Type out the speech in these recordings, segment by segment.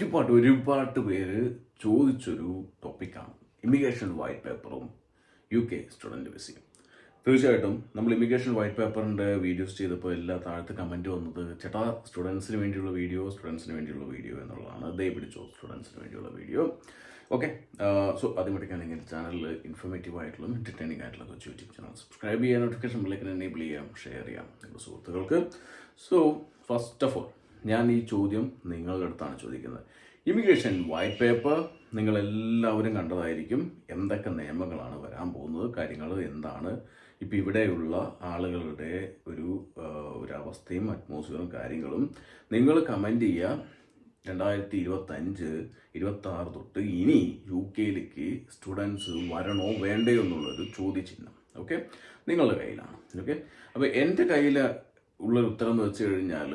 ഒരുപാട് പേര് ചോദിച്ചൊരു ടോപ്പിക്കാണ് ഇമിഗ്രേഷൻ വൈറ്റ് പേപ്പറും UK സ്റ്റുഡൻറ്റ് വിസയും. തീർച്ചയായിട്ടും നമ്മൾ ഇമിഗ്രേഷൻ വൈറ്റ് പേപ്പറിൻ്റെ വീഡിയോസ് ചെയ്തപ്പോൾ എല്ലാ താഴത്ത് കമൻറ്റ് വന്നത് ചേട്ടാ സ്റ്റുഡൻസിന് വേണ്ടിയുള്ള വീഡിയോ എന്നുള്ളതാണ്. ദേ പിടിച്ചോ സ്റ്റുഡൻസിന് വേണ്ടിയുള്ള വീഡിയോ. ഓക്കെ, സോ ആദ്യം പഠിക്കുകയാണെങ്കിൽ ചാനലിൽ ഇൻഫോർമേറ്റീവ് ആയിട്ടുള്ള എൻ്റർടൈനിങ് ആയിട്ടുള്ള കൊച്ചു യൂട്യൂബ് ചാനൽ സബ്സ്ക്രൈബ് ചെയ്യാൻ, നോട്ടിഫിക്കേഷൻ ബെല്ലൈക്കൻ എനേബിൾ ചെയ്യാം, ഷെയർ ചെയ്യാം നിങ്ങളുടെ സുഹൃത്തുക്കൾക്ക്. സോ ഫസ്റ്റ് ഓഫ് ഓൾ ഞാൻ ഈ ചോദ്യം നിങ്ങളുടെ അടുത്താണ് ചോദിക്കുന്നത്. ഇമിഗ്രേഷൻ വൈറ്റ് പേപ്പർ നിങ്ങളെല്ലാവരും കണ്ടതായിരിക്കും. എന്തൊക്കെ നിയമങ്ങളാണ് വരാൻ പോകുന്നത്, കാര്യങ്ങൾ എന്താണ്, ഇപ്പം ഇവിടെയുള്ള ആളുകളുടെ ഒരു അവസ്ഥയും അറ്റ്മോസ്ഫിയറും കാര്യങ്ങളും നിങ്ങൾ കമൻറ്റ് ചെയ്യുക. 2025-26 തൊട്ട് ഇനി UK സ്റ്റുഡൻസ് വരണോ വേണ്ടയോ എന്നുള്ളൊരു ചോദ്യചിഹ്നം ഓക്കെ നിങ്ങളുടെ കയ്യിലാണ്. ഓക്കെ, അപ്പോൾ എൻ്റെ കയ്യിൽ ഉള്ളൊരു ഉത്തരം എന്ന് വെച്ച് കഴിഞ്ഞാൽ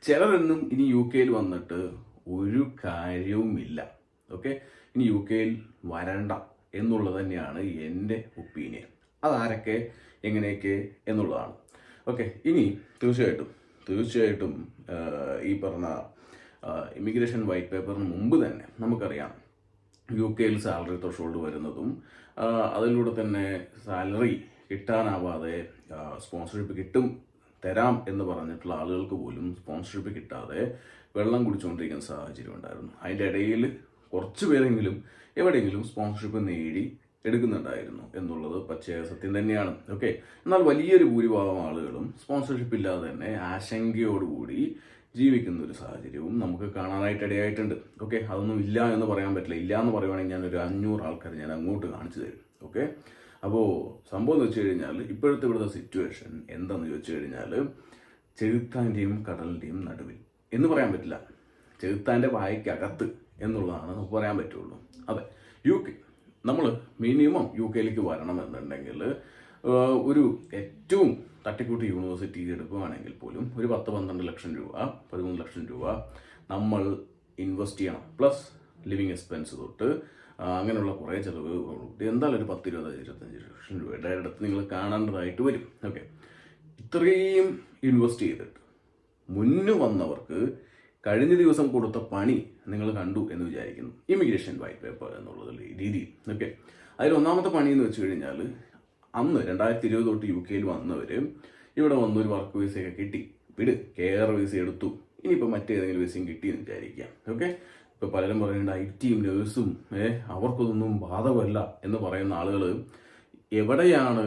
ചിലരൊന്നും ഇനി UK വന്നിട്ട് ഒരു കാര്യവുമില്ല. ഓക്കെ, ഇനി UK വരണ്ട എന്നുള്ളത് തന്നെയാണ് എൻ്റെ ഒപ്പീനിയൻ. അതാരൊക്കെ എങ്ങനെയൊക്കെ എന്നുള്ളതാണ്. ഓക്കെ, ഇനി തീർച്ചയായിട്ടും ഈ പറഞ്ഞ ഇമിഗ്രേഷൻ വൈറ്റ് പേപ്പറിന് മുമ്പ് തന്നെ നമുക്കറിയാം UK സാലറി ത്രെഷോൾഡ് വരുന്നതും അതിലൂടെ തന്നെ സാലറി കിട്ടാനാവാതെ സ്പോൺസർഷിപ്പ് തരാം എന്ന് പറഞ്ഞിട്ടുള്ള ആളുകൾക്ക് പോലും സ്പോൺസർഷിപ്പ് കിട്ടാതെ വെള്ളം കുടിച്ചുകൊണ്ടിരിക്കുന്ന സാഹചര്യം ഉണ്ടായിരുന്നു. അതിൻ്റെ ഇടയിൽ കുറച്ച് പേരെങ്കിലും എവിടെയെങ്കിലും സ്പോൺസർഷിപ്പ് നേടി എടുക്കുന്നുണ്ടായിരുന്നു എന്നുള്ളത് പച്ചയായ സത്യം തന്നെയാണ്. ഓക്കെ, എന്നാൽ വലിയൊരു ഭൂരിഭാഗം ആളുകളും സ്പോൺസർഷിപ്പ് ഇല്ലാതെ തന്നെ ആശങ്കയോടുകൂടി ജീവിക്കുന്ന ഒരു സാഹചര്യവും നമുക്ക് കാണാനായിട്ട് ഇടയായിട്ടുണ്ട്. ഓക്കെ, അതൊന്നും ഇല്ല എന്ന് പറയാൻ പറ്റില്ല. ഇല്ല എന്ന് പറയുവാണെങ്കിൽ ഞാനൊരു 500 ആൾക്കാർ ഞാൻ അങ്ങോട്ട് കാണിച്ചു തരും. ഓക്കെ, അപ്പോൾ സംഭവം എന്ന് വെച്ച് കഴിഞ്ഞാൽ ഇവിടുത്തെ സിറ്റുവേഷൻ എന്താണെന്ന് ചോദിച്ചു കഴിഞ്ഞാൽ ചെകുത്താൻ്റെയും കടലിൻ്റെയും നടുവിൽ എന്ന് പറയാൻ പറ്റില്ല, ചെകുത്താൻ്റെ വായ്ക്കകത്ത് എന്നുള്ളതാണ് നമുക്ക് പറയാൻ പറ്റുള്ളൂ. അതെ, UK നമ്മൾ മിനിമം UK വരണമെന്നുണ്ടെങ്കിൽ ഒരു ഏറ്റവും തട്ടിക്കൂട്ടി യൂണിവേഴ്സിറ്റി എടുക്കുകയാണെങ്കിൽ പോലും ഒരു 10-12 ലക്ഷം രൂപ 13 ലക്ഷം രൂപ നമ്മൾ ഇൻവെസ്റ്റ് ചെയ്യണം. പ്ലസ് ലിവിങ് എക്സ്പെൻസ് തൊട്ട് അങ്ങനെയുള്ള കുറേ ചിലവ് എന്തായാലും ഒരു 10-20-25 ലക്ഷം രൂപയുടെ അടുത്ത് നിങ്ങൾ കാണേണ്ടതായിട്ട് വരും. ഓക്കെ, ഇത്രയും ഇൻവെസ്റ്റ് ചെയ്തിട്ട് മുന്നു വന്നവർക്ക് കഴിഞ്ഞ ദിവസം കൊടുത്ത പണി നിങ്ങൾ കണ്ടു എന്ന് വിചാരിക്കുന്നു. ഇമിഗ്രേഷൻ വൈറ്റ് പേപ്പർ എന്നുള്ള രീതിയിൽ. ഓക്കെ, അതിൽ ഒന്നാമത്തെ പണി എന്ന് വെച്ച് കഴിഞ്ഞാൽ അന്ന് 2020 തൊട്ട് UK വന്നവർ ഇവിടെ വന്നൊരു വർക്ക് വിസയൊക്കെ കിട്ടി, KR വിസ എടുത്തു, ഇനിയിപ്പോൾ മറ്റേതെങ്കിലും വിസയും കിട്ടിയെന്ന് വിചാരിക്കാം. ഓക്കെ, ഇപ്പോൾ പലരും പറയുന്നുണ്ട് IT നേഴ്സും അവർക്കൊന്നും ബാധകമല്ല എന്ന് പറയുന്ന ആളുകൾ എവിടെയാണ്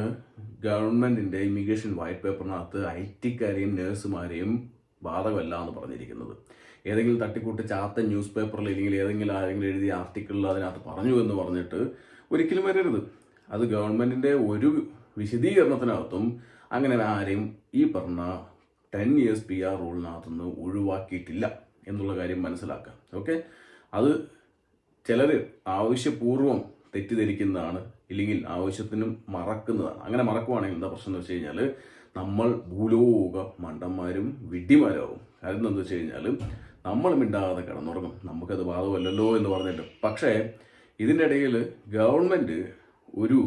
ഗവൺമെൻറ്റിൻ്റെ ഇമിഗ്രേഷൻ വൈറ്റ് പേപ്പറിനകത്ത് IT-ക്കാരെയും നേഴ്സുമാരെയും ബാധകമല്ല എന്ന് പറഞ്ഞിരിക്കുന്നത്? ഏതെങ്കിലും തട്ടിക്കൂട്ട് ചാത്ത ന്യൂസ് പേപ്പറിൽ ഇല്ലെങ്കിൽ ആരെങ്കിലും എഴുതിയ ആർട്ടിക്കിളിൽ അതിനകത്ത് പറഞ്ഞു എന്ന് പറഞ്ഞിട്ട് ഒരിക്കലും വരരുത്. അത് ഗവൺമെൻറ്റിൻ്റെ ഒരു വിശദീകരണത്തിനകത്തും അങ്ങനെ ആരെയും ഈ പറഞ്ഞ 10 years PR റൂളിനകത്തുനിന്ന് ഒഴിവാക്കിയിട്ടില്ല എന്നുള്ള കാര്യം മനസ്സിലാക്കാം. ഓക്കെ, അത് ചിലർ ആവശ്യപൂർവ്വം തെറ്റിദ്ധരിക്കുന്നതാണ്, ഇല്ലെങ്കിൽ ആവശ്യത്തിനും മറക്കുന്നതാണ്. അങ്ങനെ മറക്കുവാണെങ്കിൽ എന്താ പ്രശ്നം എന്ന് വെച്ച് കഴിഞ്ഞാൽ നമ്മൾ ഭൂലോക മണ്ടന്മാരും വിഡ്ഢിമാരാവും. കാര്യം എന്താണെന്ന് വെച്ച് കഴിഞ്ഞാൽ നമ്മൾ മിണ്ടാതെ കിടന്നുറങ്ങും, നമുക്കത് ബാധകമല്ലല്ലോ എന്ന് പറഞ്ഞിട്ട്. പക്ഷേ ഇതിൻ്റെ ഇടയിൽ ഗവൺമെൻറ് ഒരു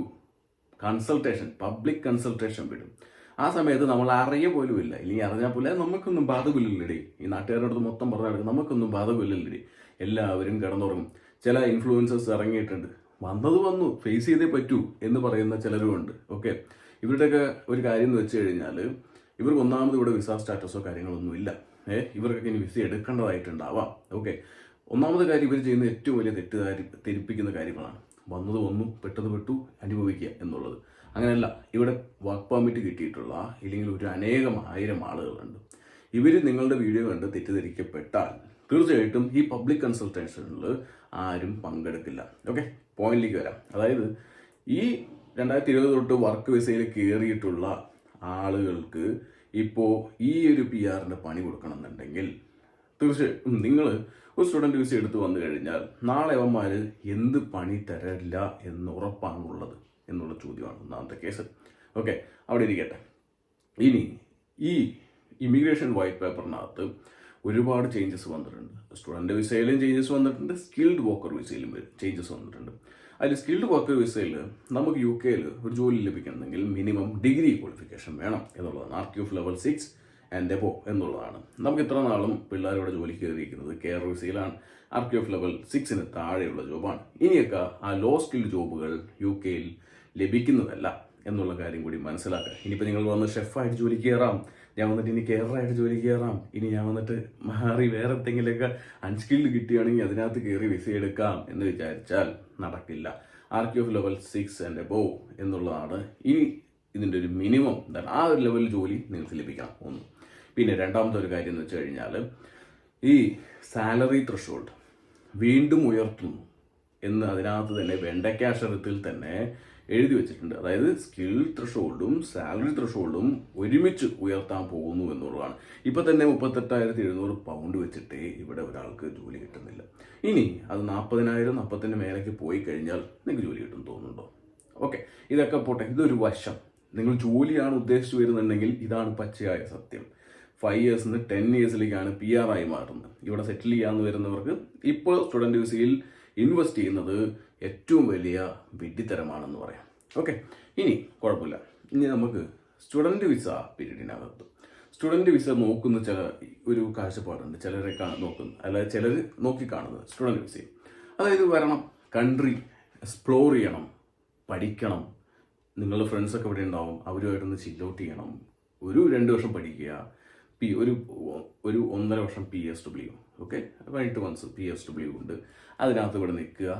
പബ്ലിക് കൺസൾട്ടേഷൻ വിടും. ആ സമയത്ത് നമ്മൾ അറിയ പോലും ഇല്ല, ഇല്ലെങ്കിൽ അറിഞ്ഞാൽ പോലെ നമുക്കൊന്നും ബാധകമില്ലല്ലേ, ഈ നാട്ടുകാരോട് മൊത്തം പറഞ്ഞാൽ നമുക്കൊന്നും ബാധകമില്ലല്ലേ, എല്ലാവരും കിടന്നുറങ്ങും. ചില ഇൻഫ്ലുവൻസേഴ്സ് ഇറങ്ങിയിട്ടുണ്ട്, വന്നു ഫേസ് ചെയ്തേ പറ്റൂ എന്ന് പറയുന്ന ചിലരുമുണ്ട്. ഓക്കെ, ഇവരുടെയൊക്കെ ഒരു കാര്യം എന്ന് വെച്ച് കഴിഞ്ഞാൽ ഇവർക്ക് ഒന്നാമത് ഇവിടെ വിസ സ്റ്റാറ്റസോ കാര്യങ്ങളൊന്നും ഇല്ല. ഇവർക്കൊക്കെ ഇനി വിസ എടുക്കേണ്ടതായിട്ടുണ്ടാവാം. ഓക്കെ, ഒന്നാമത് കാര്യം ഇവർ ചെയ്യുന്ന ഏറ്റവും വലിയ തെറ്റിദ്ധരിപ്പിക്കുന്ന കാര്യങ്ങളാണ്. വന്നു പെട്ടു അനുഭവിക്കുക എന്നുള്ളത്. അങ്ങനെയല്ല, ഇവിടെ വർക്ക് പെർമിറ്റ് കിട്ടിയിട്ടുള്ള ഇല്ലെങ്കിൽ ഒരു അനേകം ആളുകളുണ്ട്. ഇവർ നിങ്ങളുടെ വീഡിയോ കണ്ട് തെറ്റിദ്ധരിക്കപ്പെട്ടാൽ തീർച്ചയായിട്ടും ഈ പബ്ലിക് കൺസൾട്ടേഷനിൽ ആരും പങ്കെടുക്കില്ല. ഓക്കെ, പോയിന്റിലേക്ക് വരാം. അതായത് ഈ 2020 തൊട്ട് വർക്ക് വിസയിൽ കയറിയിട്ടുള്ള ആളുകൾക്ക് ഇപ്പോൾ ഈ ഒരു PR-ൻ്റെ പണി കൊടുക്കണമെന്നുണ്ടെങ്കിൽ തീർച്ചയായും നിങ്ങൾ ഒരു സ്റ്റുഡൻറ്റ് വിസ എടുത്ത് വന്നു കഴിഞ്ഞാൽ നാളെ അവന്മാർ എന്ത് പണി തരില്ല എന്ന് ഉറപ്പാണുള്ളത് എന്നുള്ള ചോദ്യമാണ് ഒന്നാമത്തെ കേസ്. ഓക്കെ, അവിടെ ഇരിക്കട്ടെ. ഇനി ഈ ഇമിഗ്രേഷൻ വൈറ്റ് പേപ്പറിനകത്ത് ഒരുപാട് ചേഞ്ചസ് വന്നിട്ടുണ്ട്. സ്റ്റുഡൻറ്റ് വിസയിലും ചേഞ്ചസ് വന്നിട്ടുണ്ട്, സ്കിൽഡ് വർക്കർ വിസയിലും ചേഞ്ചസ് വന്നിട്ടുണ്ട്. അതിൽ സ്കിൽഡ് വർക്കർ വിസയിൽ നമുക്ക് UK ഒരു ജോലി ലഭിക്കണമെങ്കിൽ മിനിമം ഡിഗ്രി ക്വാളിഫിക്കേഷൻ വേണം എന്നുള്ളതാണ്. RQF ലെവൽ 6 ആൻഡ് എബോ എന്നുള്ളതാണ്. നമുക്ക് ഇത്ര നാളും പിള്ളേരോട് ജോലിക്ക് കയറിയിരിക്കുന്നത് കെയർ വിസയിലാണ്. RQF ലെവൽ 6 താഴെയുള്ള ജോബാണ്. ഇനിയൊക്കെ ആ ലോ സ്കിൽ ജോബുകൾ UK ലഭിക്കുന്നതല്ല എന്നുള്ള കാര്യം കൂടി മനസ്സിലാക്കുക. ഇനിയിപ്പോൾ നിങ്ങൾ വന്ന് ഷെഫായിട്ട് ജോലിക്ക് കയറാം, ഞാൻ വന്നിട്ട് ഇനി കെയറായിട്ട് ജോലിക്ക് കയറാം, ഇനി ഞാൻ വന്നിട്ട് മാറി വേറെ എന്തെങ്കിലുമൊക്കെ അൺസ്കിൽഡ് കിട്ടുകയാണെങ്കിൽ അതിനകത്ത് കയറി വിസ എടുക്കാം എന്ന് വിചാരിച്ചാൽ നടക്കില്ല. RQF ലെവൽ 6 ആൻഡ് എബോവ് എന്നുള്ളതാണ് ഇനി ഇതിൻ്റെ ഒരു മിനിമം. ആ ഒരു ലെവൽ ജോലി നിങ്ങൾക്ക് ലഭിക്കണം ഒന്ന്. പിന്നെ രണ്ടാമത്തെ ഒരു കാര്യം എന്ന് വെച്ച് കഴിഞ്ഞാൽ ഈ സാലറി ത്രഷോൾഡ് വീണ്ടും ഉയർത്തുന്നു എന്ന് അതിനകത്ത് തന്നെ വെണ്ടയ്ക്കാക്ഷരത്തിൽ തന്നെ എഴുതി വെച്ചിട്ടുണ്ട്. അതായത് സ്കിൽ ത്രഷോൾഡും സാലറി ത്രഷോൾഡും ഒരുമിച്ച് ഉയർത്താൻ പോകുന്നു എന്നുള്ളതാണ്. ഇപ്പം തന്നെ 38,700 പൗണ്ട് വെച്ചിട്ടേ ഇവിടെ ഒരാൾക്ക് ജോലി കിട്ടുന്നില്ല. ഇനി അത് 40,000 40 മേലേക്ക് പോയി കഴിഞ്ഞാൽ നിങ്ങൾക്ക് ജോലി കിട്ടും തോന്നുന്നുണ്ടോ? ഓക്കെ, ഇതൊക്കെ പോട്ടെ, ഇതൊരു വശം. നിങ്ങൾ ജോലിയാണ് ഉദ്ദേശിച്ചു വരുന്നുണ്ടെങ്കിൽ ഇതാണ് പച്ചയായ സത്യം. 5 years 10 yearsലേക്കാണ് PR ആയി മാറുന്നത്. ഇവിടെ സെറ്റിൽ ചെയ്യാമെന്ന് വരുന്നവർക്ക് ഇപ്പോൾ സ്റ്റുഡൻറ്റ് വിസയിൽ ഇൻവെസ്റ്റ് ചെയ്യുന്നത് ഏറ്റവും വലിയ വിഡ്ഢിത്തരമാണെന്ന് പറയാം. ഓക്കെ, ഇനി കുഴപ്പമില്ല. ഇനി നമുക്ക് സ്റ്റുഡൻറ്റ് വിസ പീരീഡിനകത്ത് സ്റ്റുഡൻറ്റ് വിസ നോക്കുന്ന ഒരു കാഴ്ചപ്പാടുണ്ട്. ചിലരെ നോക്കുന്നത്, അല്ലാതെ ചിലർ നോക്കിക്കാണുന്നത് സ്റ്റുഡൻറ്റ് വിസയും. അതായത് വരണം, കൺട്രി എക്സ്പ്ലോർ ചെയ്യണം, പഠിക്കണം, നിങ്ങളുടെ ഫ്രണ്ട്സൊക്കെ ഇവിടെ ഉണ്ടാവും, അവരുമായിട്ടൊന്ന് ചിൽ ഔട്ട് ചെയ്യണം, ഒരു 2 വർഷം പഠിക്കുക, ഒരു 1.5 വർഷം PSW, ഓക്കെ, 8 months PSW ഉണ്ട്. അതിനകത്ത് ഇവിടെ നിൽക്കുക,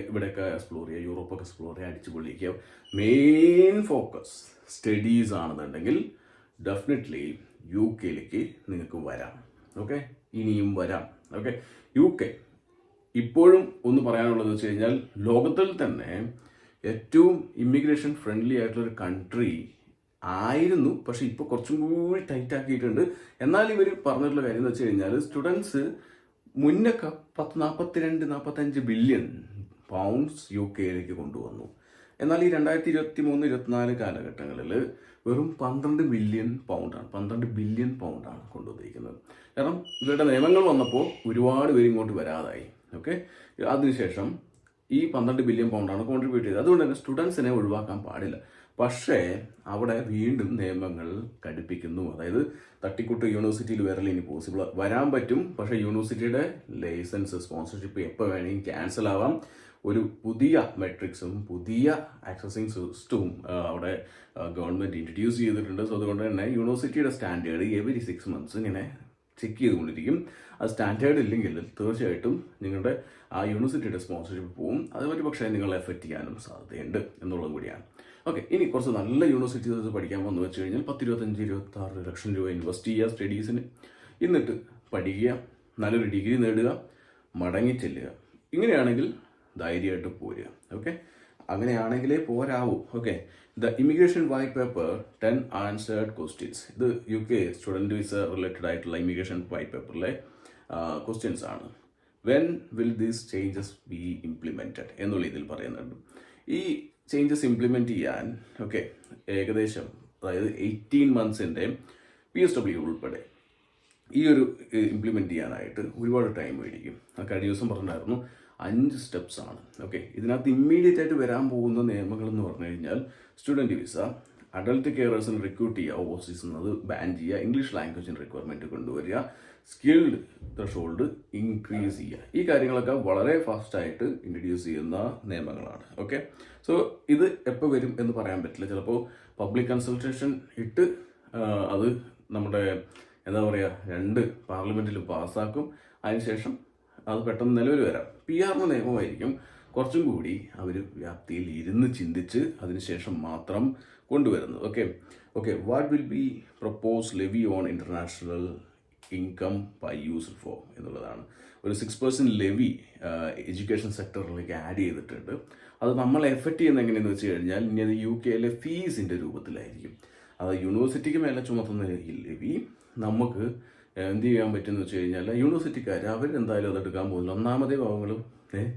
ഇവിടെയൊക്കെ എക്സ്പ്ലോർ ചെയ്യുക, യൂറോപ്പൊക്കെ എക്സ്പ്ലോർ ചെയ്യുക, അടിച്ചു പൊളിക്കുക. മെയിൻ ഫോക്കസ് സ്റ്റഡീസ് ആണെന്നുണ്ടെങ്കിൽ ഡെഫിനറ്റ്ലി UK നിങ്ങൾക്ക് വരാം. ഓക്കെ, ഇനിയും വരാം. ഓക്കെ, UK ഇപ്പോഴും ഒന്ന് പറയാനുള്ളത് വെച്ച് കഴിഞ്ഞാൽ ലോകത്തിൽ തന്നെ ഏറ്റവും ഇമിഗ്രേഷൻ ഫ്രണ്ട്ലി ആയിട്ടുള്ളൊരു കൺട്രി ആയിരുന്നു. പക്ഷെ ഇപ്പോൾ കുറച്ചും കൂടി ടൈറ്റ് ആക്കിയിട്ടുണ്ട്. എന്നാൽ ഇവർ പറഞ്ഞിട്ടുള്ള കാര്യം എന്ന് വെച്ച് കഴിഞ്ഞാൽ സ്റ്റുഡൻസ് മുന്നൊക്കെ 42-45 ബില്യൺ പൗണ്ട്സ് UK കൊണ്ടുവന്നു. എന്നാൽ ഈ 2023-24 കാലഘട്ടങ്ങളിൽ വെറും 12 ബില്യൺ പൗണ്ടാണ് കൊണ്ടുവന്നിരിക്കുന്നത്. കാരണം ഇവരുടെ നിയമങ്ങൾ വന്നപ്പോൾ ഒരുപാട് പേര് ഇങ്ങോട്ട് വരാതായി. ഓക്കെ, അതിനുശേഷം ഈ 12 ബില്യൺ പൗണ്ടാണ് കോൺട്രിബ്യൂട്ട് ചെയ്തത്. അതുകൊണ്ട് തന്നെ സ്റ്റുഡൻസിനെ ഒഴിവാക്കാൻ പാടില്ല. പക്ഷേ അവിടെ വീണ്ടും നിയമങ്ങൾ കടുപ്പിക്കുന്നു. അതായത് തട്ടിക്കൂട്ട് യൂണിവേഴ്സിറ്റിയിൽ വരൽ ഇനി പോസിബിൾ വരാൻ പറ്റും. പക്ഷേ യൂണിവേഴ്സിറ്റിയുടെ ലൈസൻസ്, സ്പോൺസർഷിപ്പ് എപ്പോൾ വേണമെങ്കിൽ ക്യാൻസൽ ആവാം. ഒരു പുതിയ മെട്രിക്സും പുതിയ ആക്സസിങ് സിസ്റ്റവും അവിടെ ഗവൺമെൻറ് ഇൻട്രൊഡ്യൂസ് ചെയ്തിട്ടുണ്ട്. സോ അതുകൊണ്ട് തന്നെ യൂണിവേഴ്സിറ്റിയുടെ സ്റ്റാൻഡേർഡ് എവരി 6 months ഇങ്ങനെ ചെക്ക് ചെയ്തുകൊണ്ടിരിക്കും. അത് സ്റ്റാൻഡേർഡ് ഇല്ലെങ്കിൽ തീർച്ചയായിട്ടും നിങ്ങളുടെ ആ യൂണിവേഴ്സിറ്റിയുടെ സ്പോൺസർഷിപ്പ് പോവും. അതുപോലെ പക്ഷേ നിങ്ങളെ എഫക്റ്റ് ചെയ്യാനും സാധ്യതയുണ്ട് എന്നുള്ളതും കൂടിയാണ്. ഓക്കെ, ഇനി കുറച്ച് നല്ല യൂണിവേഴ്സിറ്റീസ് പഠിക്കാൻ വന്നു വെച്ച് കഴിഞ്ഞാൽ 10-25-26 ലക്ഷം രൂപ ഇൻവെസ്റ്റ് ചെയ്യുക സ്റ്റഡീസിന്. എന്നിട്ട് പഠിക്കുക, നല്ലൊരു ഡിഗ്രി നേടുക, മടങ്ങി ചെല്ലുക. ഇങ്ങനെയാണെങ്കിൽ ധൈര്യമായിട്ട് പോരുക. ഓക്കെ, അങ്ങനെയാണെങ്കിലേ പോരാവൂ. Okay, the immigration white paper 10 answered questions. ഇത് UK സ്റ്റുഡൻറ്റ് വിസ റിലേറ്റഡ് ആയിട്ടുള്ള ഇമിഗ്രേഷൻ വൈറ്റ് പേപ്പറിലെ ക്വസ്റ്റ്യൻസ് ആണ്. When will these changes be implemented എന്നുള്ള ഇതിൽ പറയുന്നുണ്ട്. ഈ ചേഞ്ചസ് ഇംപ്ലിമെൻറ്റ് ചെയ്യാൻ ഓക്കെ ഏകദേശം അതായത് 18 months PSW ഉൾപ്പെടെ ഈ ഒരു ഇംപ്ലിമെൻറ്റ് ചെയ്യാനായിട്ട് ഒരുപാട് ടൈം മേടിക്കും. കഴിഞ്ഞ ദിവസം പറഞ്ഞിട്ടുണ്ടായിരുന്നു 5 steps ആണ്. ഓക്കെ, ഇതിനകത്ത് ഇമ്മീഡിയറ്റ് ആയിട്ട് വരാൻ പോകുന്ന നിയമങ്ങൾ എന്ന് പറഞ്ഞു കഴിഞ്ഞാൽ സ്റ്റുഡൻറ്റ് വിസ, അഡൽട്ട് കെയറേഴ്സിന് റിക്രൂട്ട് ചെയ്യുക, ഓവർസീസ് എന്നത് ബാൻ ചെയ്യുക, ഇംഗ്ലീഷ് ലാംഗ്വേജിന് റിക്വയർമെൻറ്റ് കൊണ്ടുവരിക, സ്കിൽഡ് ത്രഷോൾഡ് ഇൻക്രീസ് ചെയ്യുക. ഈ കാര്യങ്ങളൊക്കെ വളരെ ഫാസ്റ്റായിട്ട് ഇൻട്രൊഡ്യൂസ് ചെയ്യുന്ന നിയമങ്ങളാണ്. ഓക്കെ, സോ ഇത് എപ്പോൾ വരും എന്ന് പറയാൻ പറ്റില്ല. ചിലപ്പോൾ പബ്ലിക് കൺസൾട്ടേഷൻ ഇട്ട് അത് നമ്മുടെ എന്താ പറയുക 2 പാർലമെൻറ്റിൽ പാസ്സാക്കും. അതിനുശേഷം അത് പെട്ടെന്ന് നിലവിൽ വരാം. PR നിയമമായിരിക്കും കുറച്ചും കൂടി അവർ വ്യാപ്തിയിൽ ഇരുന്ന് ചിന്തിച്ച് അതിനുശേഷം മാത്രം കൊണ്ടുവരുന്നത്. Okay, what will be propose levy on international income by used for എന്നുള്ളതാണ്. ഒരു 6% ലെവി എഡ്യൂക്കേഷൻ സെക്ടറിലേക്ക് ആഡ് ചെയ്തിട്ടുണ്ട്. അത് നമ്മളെ എഫക്റ്റ് ചെയ്യുന്നത് എങ്ങനെയെന്ന് വെച്ച് കഴിഞ്ഞാൽ ഇനി അത് UK ഫീസിൻ്റെ രൂപത്തിലായിരിക്കും. അത് യൂണിവേഴ്സിറ്റിക്ക് മേലെ ചുമത്തുന്ന ലെവി നമുക്ക് എന്ത് ചെയ്യാൻ പറ്റുമെന്ന് വെച്ച് കഴിഞ്ഞാൽ യൂണിവേഴ്സിറ്റിക്കാർ അവരെന്തായാലും അതെടുക്കാൻ പോകുന്നില്ല. ഒന്നാമതേ ഭാഗങ്ങളും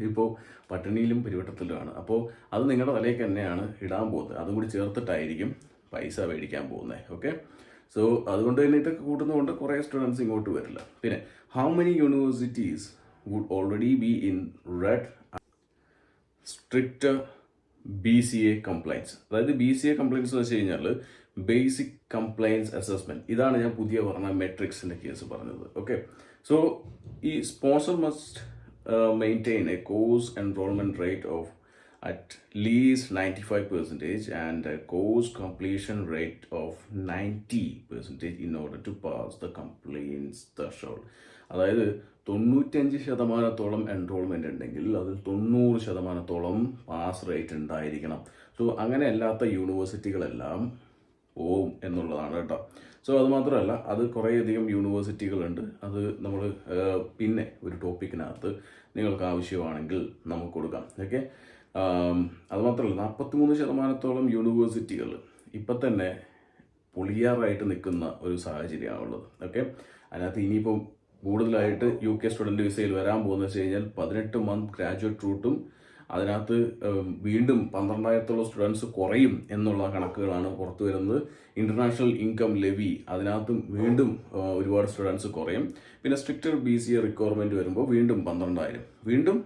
ഇപ്പോൾ പട്ടിണിയിലും പരിവട്ടത്തിലുമാണ്. അപ്പോൾ അത് നിങ്ങളുടെ തലയ്ക്ക് തന്നെയാണ് ഇടാൻ പോകുന്നത്. അതും കൂടി ചേർത്തിട്ടായിരിക്കും പൈസ മേടിക്കാൻ പോകുന്നത്. ഓക്കെ, സോ അതുകൊണ്ട് തന്നെ ഇതൊക്കെ കൂട്ടുന്നതുകൊണ്ട് കുറേ സ്റ്റുഡൻസ് ഇങ്ങോട്ട് വരില്ല. പിന്നെ how many universities would already be in red strict BCA compliance. അതായത് BCA കംപ്ലൈൻസ് എന്ന് വെച്ച് കഴിഞ്ഞാൽ ബേസിക് കംപ്ലയൻസ് അസസ്മെൻറ്റ്. ഇതാണ് ഞാൻ പുതിയ പറഞ്ഞ മെട്രിക്സിൻ്റെ കേസ് പറഞ്ഞത്. ഓക്കെ, സോ ഈ sponsor must maintain A course enrolment rate of at least 95% and a course completion rate of 90% in order to pass the complaints threshold. അതായത് 95% എൻറോൾമെൻ്റ് ഉണ്ടെങ്കിൽ അതിൽ 90% പാസ് റേറ്റ് ഉണ്ടായിരിക്കണം. സോ അങ്ങനെ അല്ലാത്ത യൂണിവേഴ്സിറ്റികളെല്ലാം പോവും എന്നുള്ളതാണ് കേട്ടോ. സോ അത് മാത്രമല്ല, അത് കുറേയധികം യൂണിവേഴ്സിറ്റികളുണ്ട്. അത് നമ്മൾ പിന്നെ ഒരു ടോപ്പിക്കിനകത്ത് നിങ്ങൾക്ക് ആവശ്യമാണെങ്കിൽ നമുക്ക് കൊടുക്കാം. ഓക്കെ, അതുമാത്രമല്ല 43% യൂണിവേഴ്സിറ്റികൾ ഇപ്പം തന്നെ പൊളിയാറായിട്ട് നിൽക്കുന്ന ഒരു സാഹചര്യമാണുള്ളത്. ഓക്കെ, അതിനകത്ത് ഇനിയിപ്പം കൂടുതലായിട്ട് UK സ്റ്റുഡൻറ്റ് വിസയിൽ വരാൻ പോകുന്നത് വെച്ച് കഴിഞ്ഞാൽ 18 മന്ത് ഗ്രാജുവേറ്റ് റൂട്ടും അതിനകത്ത് വീണ്ടും 12,000 സ്റ്റുഡൻസ് കുറയും എന്നുള്ള കണക്കുകളാണ് പുറത്തു വരുന്നത്. ഇൻ്റർനാഷണൽ ഇൻകം ലെവി അതിനകത്തും വീണ്ടും ഒരുപാട് സ്റ്റുഡൻസ് കുറയും. പിന്നെ സ്ട്രിക്റ്റർ BCA റിക്വയർമെൻറ്റ് വരുമ്പോൾ വീണ്ടും 12,000, വീണ്ടും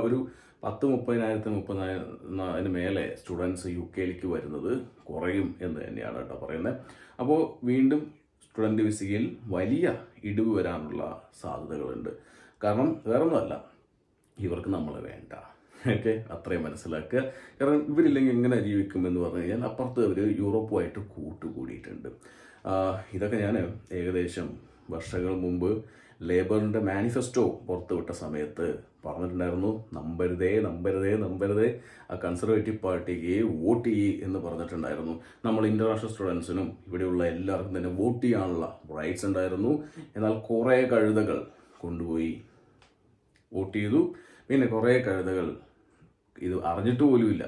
ഒരു 30,000 മേലെ സ്റ്റുഡൻസ് UK വരുന്നത് കുറയും എന്ന് തന്നെയാണ് കേട്ടോ പറയുന്നത്. അപ്പോൾ വീണ്ടും സ്റ്റുഡൻറ്റ് വിസയിൽ വലിയ ഇടിവ് വരാനുള്ള സാധ്യതകളുണ്ട്. കാരണം വേറൊന്നുമല്ല, ഇവർക്ക് നമ്മളെ വേണ്ട. ഓക്കെ, അത്രയും മനസ്സിലാക്കുക. കാരണം ഇവരില്ലെങ്കിൽ എങ്ങനെ ജീവിക്കും എന്ന് പറഞ്ഞു കഴിഞ്ഞാൽ അപ്പുറത്ത് അവർ യൂറോപ്പുമായിട്ട് കൂട്ടുകൂടിയിട്ടുണ്ട്. ഇതൊക്കെ ഞാൻ ഏകദേശം വർഷങ്ങൾ മുമ്പ് ലേബറിൻ്റെ മാനിഫെസ്റ്റോ പുറത്തുവിട്ട സമയത്ത് പറഞ്ഞിട്ടുണ്ടായിരുന്നു. നമ്പരുതേ ആ കൺസർവേറ്റീവ് പാർട്ടിക്ക് വോട്ട് ചെയ്യ് എന്ന് പറഞ്ഞിട്ടുണ്ടായിരുന്നു. നമ്മൾ ഇൻ്റർനാഷണൽ സ്റ്റുഡൻസിനും ഇവിടെയുള്ള എല്ലാവർക്കും തന്നെ വോട്ട് ചെയ്യാനുള്ള റൈറ്റ്സ് ഉണ്ടായിരുന്നു. എന്നാൽ കുറേ കഴുതകൾ കൊണ്ടുപോയി വോട്ട് ചെയ്തു. പിന്നെ കുറേ കഴുതകൾ ഇത് അറിഞ്ഞിട്ട് പോലുമില്ല,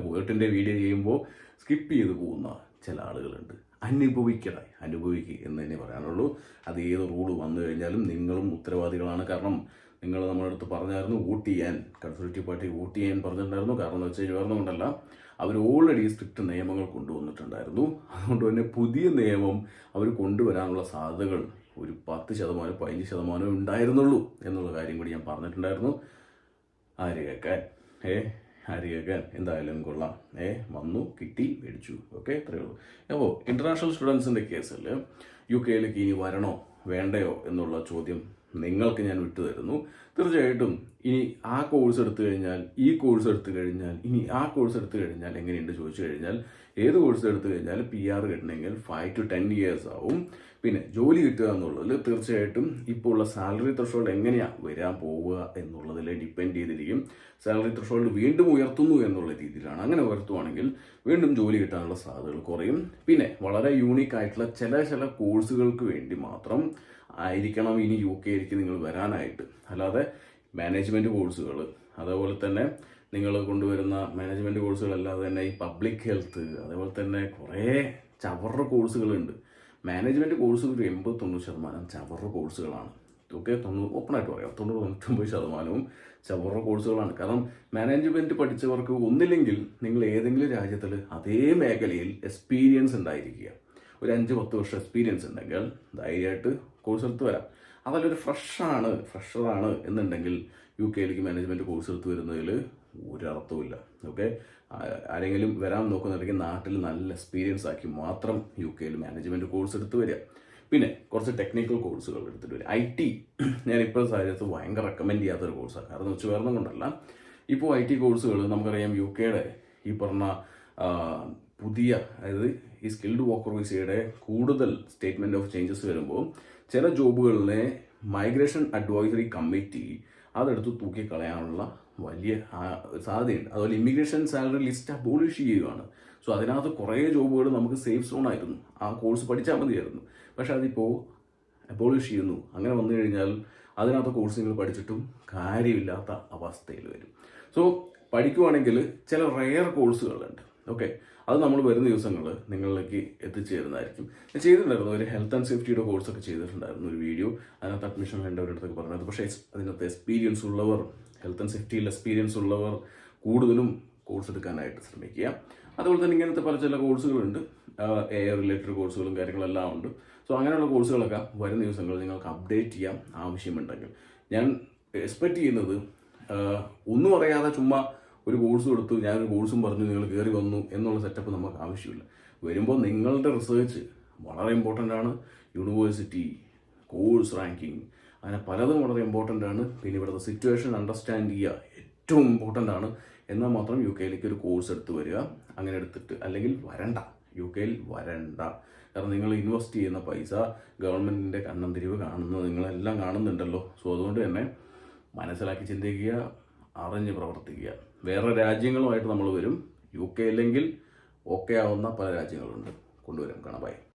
വോട്ടിൻ്റെ വീഡിയോ ചെയ്യുമ്പോൾ സ്കിപ്പ് ചെയ്ത് പോകുന്ന ചില ആളുകളുണ്ട്. അനുഭവിക്കുക എന്ന് തന്നെ പറയാനുള്ളൂ. അത് ഏത് റൂള് വന്നു കഴിഞ്ഞാലും നിങ്ങളും ഉത്തരവാദികളാണ്. കാരണം നിങ്ങൾ നമ്മുടെ അടുത്ത് പറഞ്ഞായിരുന്നു വോട്ട് ചെയ്യാൻ, കൺസർവേറ്റീവ് പാർട്ടി വോട്ട് ചെയ്യാൻ പറഞ്ഞിട്ടുണ്ടായിരുന്നു. കാരണം എന്ന് വെച്ചാൽ വേറൊന്നുകൊണ്ടല്ല, അവർ ഓൾറെഡി സ്ട്രിക്റ്റ് നിയമങ്ങൾ കൊണ്ടുവന്നിട്ടുണ്ടായിരുന്നു. അതുകൊണ്ട് തന്നെ പുതിയ നിയമം അവർ കൊണ്ടുവരാനുള്ള സാധ്യതകൾ ഒരു 10%, 15% ഉണ്ടായിരുന്നുള്ളൂ എന്നുള്ള കാര്യം കൂടി ഞാൻ പറഞ്ഞിട്ടുണ്ടായിരുന്നു. ആര് കേൾക്കാൻ എന്തായാലും കൊള്ളാം. വന്നു, കിട്ടി, മേടിച്ചു. ഓക്കെ, അത്രയേ ഉള്ളൂ. അപ്പോൾ ഇൻ്റർനാഷണൽ സ്റ്റുഡൻസിൻ്റെ കേസിൽ UK ഇനി വരണോ വേണ്ടയോ എന്നുള്ള ചോദ്യം നിങ്ങൾക്ക് ഞാൻ വിട്ടു തരുന്നു. തീർച്ചയായിട്ടും ഇനി ആ കോഴ്സ് എടുത്തു കഴിഞ്ഞാൽ, ഈ കോഴ്സ് എടുത്തു കഴിഞ്ഞാൽ, ഇനി ആ കോഴ്സ് എടുത്തു കഴിഞ്ഞാൽ എങ്ങനെയുണ്ട് ചോദിച്ചു കഴിഞ്ഞാൽ, ഏത് കോഴ്സ് എടുത്തു കഴിഞ്ഞാൽ PR കിട്ടണമെങ്കിൽ 5 to 10 years ആവും. പിന്നെ ജോലി കിട്ടുക എന്നുള്ളതിൽ തീർച്ചയായിട്ടും ഇപ്പോൾ ഉള്ള സാലറി ത്രെഷോൾഡ് എങ്ങനെയാണ് വരാൻ പോവുക എന്നുള്ളതിൽ ഡിപ്പെൻഡ് ചെയ്തിരിക്കും. സാലറി ത്രെഷോൾഡ് വീണ്ടും ഉയർത്തുന്നു എന്നുള്ള രീതിയിലാണ്. അങ്ങനെ ഉയർത്തുവാണെങ്കിൽ വീണ്ടും ജോലി കിട്ടാനുള്ള സാധ്യതകൾ കുറയും. പിന്നെ വളരെ യൂണീക്ക് ആയിട്ടുള്ള ചില കോഴ്സുകൾക്ക് വേണ്ടി മാത്രം ആയിരിക്കണം ഇനി UK നിങ്ങൾ വരാനായിട്ട്. അല്ലാതെ മാനേജ്മെൻറ്റ് കോഴ്സുകൾ, അതേപോലെ തന്നെ നിങ്ങൾ കൊണ്ടുവരുന്ന മാനേജ്മെൻറ്റ് കോഴ്സുകളല്ലാതെ തന്നെ ഈ പബ്ലിക് ഹെൽത്ത്, അതേപോലെ തന്നെ കുറേ ചവറ കോഴ്സുകളുണ്ട്. മാനേജ്മെൻറ്റ് കോഴ്സുകൾ 80-90% ചവറ കോഴ്സുകളാണ്. ഓക്കെ, ഓപ്പണായിട്ട് പറയാം, 90-99% ചവറ കോഴ്സുകളാണ്. കാരണം മാനേജ്മെൻറ്റ് പഠിച്ചവർക്ക് ഒന്നില്ലെങ്കിൽ നിങ്ങൾ ഏതെങ്കിലും രാജ്യത്തിൽ അതേ മേഖലയിൽ എക്സ്പീരിയൻസ് ഉണ്ടായിരിക്കുക. ഒരു 5-10 വർഷം എക്സ്പീരിയൻസ് ഉണ്ടെങ്കിൽ ധൈര്യമായിട്ട് കോഴ്സ് എടുത്ത് വരാം. അതല്ലൊരു ഫ്രഷറാണ് എന്നുണ്ടെങ്കിൽ UK മാനേജ്മെൻറ്റ് കോഴ്സ് എടുത്ത് വരുന്നതിൽ ഒരർത്ഥവുമില്ല. ഓക്കെ, ആരെങ്കിലും വരാൻ നോക്കുന്നുണ്ടെങ്കിൽ നാട്ടിൽ നല്ല എക്സ്പീരിയൻസ് ആക്കി മാത്രം UK മാനേജ്മെൻറ്റ് കോഴ്സ് എടുത്ത് വരിക. പിന്നെ കുറച്ച് ടെക്നിക്കൽ കോഴ്സുകൾ എടുത്തിട്ട് വരിക. IT ഞാനിപ്പോൾ സാഹചര്യത്തിൽ ഭയങ്കര റെക്കമെൻഡ് ചെയ്യാത്തൊരു കോഴ്സാണ്. കാരണം വെച്ച് വേറെ കൊണ്ടല്ല, ഇപ്പോൾ IT കോഴ്സുകൾ നമുക്കറിയാം UK ഈ പറഞ്ഞ പുതിയ, അതായത് ഈ സ്കിൽഡ് വർക്ക് വിസയുടെ കൂടുതൽ സ്റ്റേറ്റ്മെൻറ്റ് ഓഫ് ചേഞ്ചസ് വരുമ്പോൾ ചില ജോബുകളിലെ മൈഗ്രേഷൻ അഡ്വൈസറി കമ്മിറ്റി അതെടുത്ത് തൂക്കിക്കളയാനുള്ള വലിയ സാധ്യതയുണ്ട്. അതുപോലെ ഇമിഗ്രേഷൻ സാലറി ലിസ്റ്റ് അബോളിഷ് ചെയ്യുകയാണ്. സോ അതിനകത്ത് കുറേ ജോബുകൾ നമുക്ക് സേഫ് സോൺ ആയിരുന്നു, ആ കോഴ്സ് പഠിച്ചാൽ മതിയായിരുന്നു. പക്ഷെ അതിപ്പോൾ അബോളിഷ് ചെയ്യുന്നു. അങ്ങനെ വന്നു കഴിഞ്ഞാൽ അതിനകത്ത് കോഴ്സുകൾ പഠിച്ചിട്ടും കാര്യമില്ലാത്ത അവസ്ഥയിൽ വരും. സോ പഠിക്കുവാണെങ്കിൽ ചില റെയർ കോഴ്സുകളുണ്ട്. ഓക്കെ, അത് നമ്മൾ വരുന്ന ദിവസങ്ങൾ നിങ്ങളിലേക്ക് എത്തിച്ചേരുന്നതായിരിക്കും. ഞാൻ ചെയ്തിട്ടുണ്ടായിരുന്നു ഒരു ഹെൽത്ത് ആൻഡ് സേഫ്റ്റിയുടെ കോഴ്സൊക്കെ ചെയ്തിട്ടുണ്ടായിരുന്നു ഒരു വീഡിയോ. അതിനകത്ത് അഡ്മിഷൻ വേണ്ടവരടുത്തൊക്കെ പറഞ്ഞത്. പക്ഷേ അതിനകത്ത് എക്സ്പീരിയൻസ് ഉള്ളവർ, ഹെൽത്ത് ആൻഡ് സേഫ്റ്റിയിൽ എക്സ്പീരിയൻസ് ഉള്ളവർ കൂടുതലും കോഴ്സ് എടുക്കാനായിട്ട് ശ്രമിക്കുക. അതുപോലെ തന്നെ ഇങ്ങനത്തെ പല ചില കോഴ്സുകളുണ്ട്, AI റിലേറ്റഡ് കോഴ്സുകളും കാര്യങ്ങളെല്ലാം ഉണ്ട്. സോ അങ്ങനെയുള്ള കോഴ്സുകളൊക്കെ വരുന്ന ദിവസങ്ങളിൽ നിങ്ങൾക്ക് അപ്ഡേറ്റ് ചെയ്യാൻ ആവശ്യമുണ്ടെങ്കിൽ. ഞാൻ എക്സ്പെക്റ്റ് ചെയ്യുന്നത് ഒന്നും അറിയാതെ ചുമ്മാ ഒരു കോഴ്സ് കൊടുത്തു, ഞാനൊരു കോഴ്സും പറഞ്ഞു നിങ്ങൾ കയറി വന്നു എന്നുള്ള സെറ്റപ്പ് നമുക്ക് ആവശ്യമില്ല. വരുമ്പോൾ നിങ്ങളുടെ റിസർച്ച് വളരെ ഇമ്പോർട്ടൻ്റ് ആണ്. യൂണിവേഴ്സിറ്റി, കോഴ്സ് റാങ്കിങ്, അങ്ങനെ പലതും വളരെ ഇമ്പോർട്ടൻ്റ് ആണ്. പിന്നെ ഇവിടുത്തെ സിറ്റുവേഷൻ അണ്ടർസ്റ്റാൻഡ് ചെയ്യുക ഏറ്റവും ഇമ്പോർട്ടൻ്റ് ആണ്. എന്നാൽ മാത്രം യു കെയിലേക്ക് ഒരു കോഴ്സ് എടുത്ത് വരിക. അങ്ങനെ എടുത്തിട്ട് അല്ലെങ്കിൽ വരണ്ട, യു കെയിൽ വരണ്ട. കാരണം നിങ്ങൾ ഇൻവെസ്റ്റ് ചെയ്യുന്ന പൈസ ഗവൺമെൻറ്റിൻ്റെ കണ്ണം തിരിവ് കാണുന്നത് നിങ്ങളെല്ലാം കാണുന്നുണ്ടല്ലോ. സോ അതുകൊണ്ട് തന്നെ മനസ്സിലാക്കി ചിന്തിക്കുക, അറിഞ്ഞ് പ്രവർത്തിക്കുക. വേറെ രാജ്യങ്ങളുമായിട്ട് നമ്മൾ വരും. യു കെ അല്ലെങ്കിൽ ഓക്കെ ആവുന്ന പല രാജ്യങ്ങളുണ്ട്, കൊണ്ടുവരും. കാണാം. ബൈ.